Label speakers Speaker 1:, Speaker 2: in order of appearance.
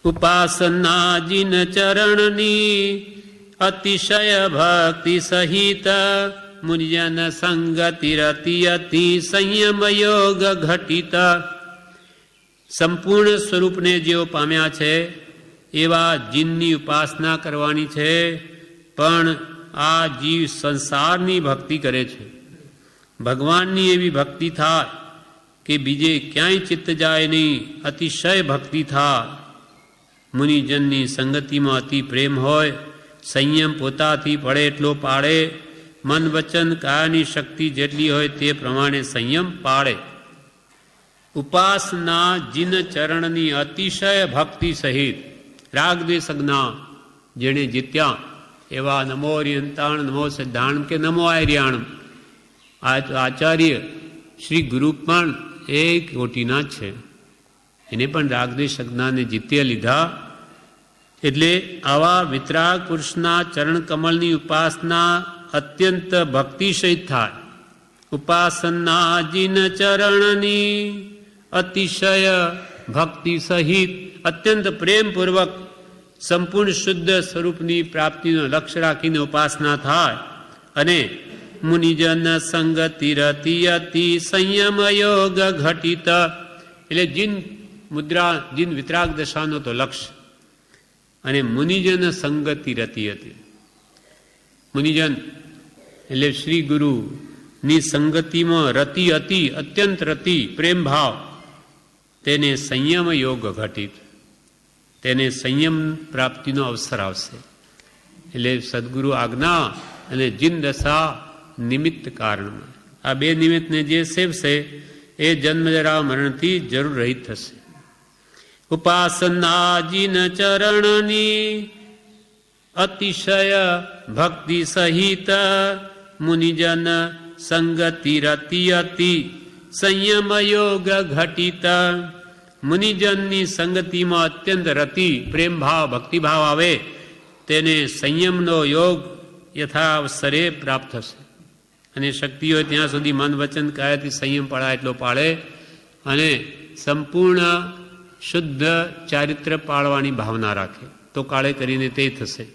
Speaker 1: ઉપાસના જીન ચરણની અતિશય ભક્તિ સહિત મુનિજન સંગતિ રતિ અતિ સંયમ યોગ ઘટિત. સંપૂર્ણ સ્વરૂપને જેઓ પામ્યા છે એવા જીનની ઉપાસના કરવાની છે, પણ આ જીવ સંસારની ભક્તિ કરે છે. ભગવાનની એવી ભક્તિ થાય કે બીજે ક્યાંય ચિત્ત જાય નહીં, અતિશય ભક્તિ થાય. મુનિજનની સંગતિમાં અતિ પ્રેમ હોય, સંયમ પોતાથી પડે એટલો પાળે, મન વચન કાયાની શક્તિ જેટલી હોય તે પ્રમાણે સંયમ પાળે. ઉપાસના જીન ચરણની અતિશય ભક્તિ સહિત રાગદ્વેષ જ્ઞાન જેણે જીત્યા એવા નમો અરિયંતાણ, નમો સિદ્ધાણ કે નમો આર્યાણમ આચાર્ય શ્રી ગુરુ પણ એક કોટીના જ છે. એને પણ રાગદ્વેષ જ્ઞાનને જીતી લીધા. એટલે આવા વિતરાગ પુરુષના ચરણ કમલની ઉપાસના અત્યંત ભક્તિ સહિત થાય. ઉપાસના જીન ચરણની અતિશય ભક્તિ સહિત અત્યંત પ્રેમપૂર્વક સંપૂર્ણ શુદ્ધ સ્વરૂપની પ્રાપ્તિનો લક્ષ્ય રાખીને ઉપાસના થાય. અને મુનિજન સંગતિ રતિ અતિ સંયમ યોગ ઘટિત. એટલે જીન મુદ્રા, જીન વિતરાગ દશાનો તો લક્ષ્ય. અને મુનિજન સંગતિ રતિ હતી. મુનિજન એટલે શ્રી ગુરુની સંગતિમાં રતિ અતિ, અત્યંત રતિ, પ્રેમ ભાવ, તેને સંયમ યોગ ઘટિત. તેને સંયમ પ્રાપ્તિનો અવસર આવશે. એટલે સદગુરુ આજ્ઞા અને જીન દશા નિમિત્ત કારણમાં આ બે નિમિત્તને જે સેવશે એ જન્મજરા મરણથી જરૂર રહિત થશે. ઉપાસના જીન ચરણની અતિશય ભક્તિ સહિત મુનિજન સંગતિ રતિ અતિ સંયમ યોગ ઘટિત. મુનિજનની સંગતિમાં અત્યંત રતિ, પ્રેમ ભાવ, ભક્તિભાવ આવે, તેને સંયમનો યોગ યથાવસરે પ્રાપ્ત થશે. અને શક્તિ હોય ત્યાં સુધી મન વચન કાયાથી સંયમ પાળા એટલો પાળે અને સંપૂર્ણ શુદ્ધ ચારિત્ર પાળવાની ભાવના રાખે તો કાળે કરીને તે થશે.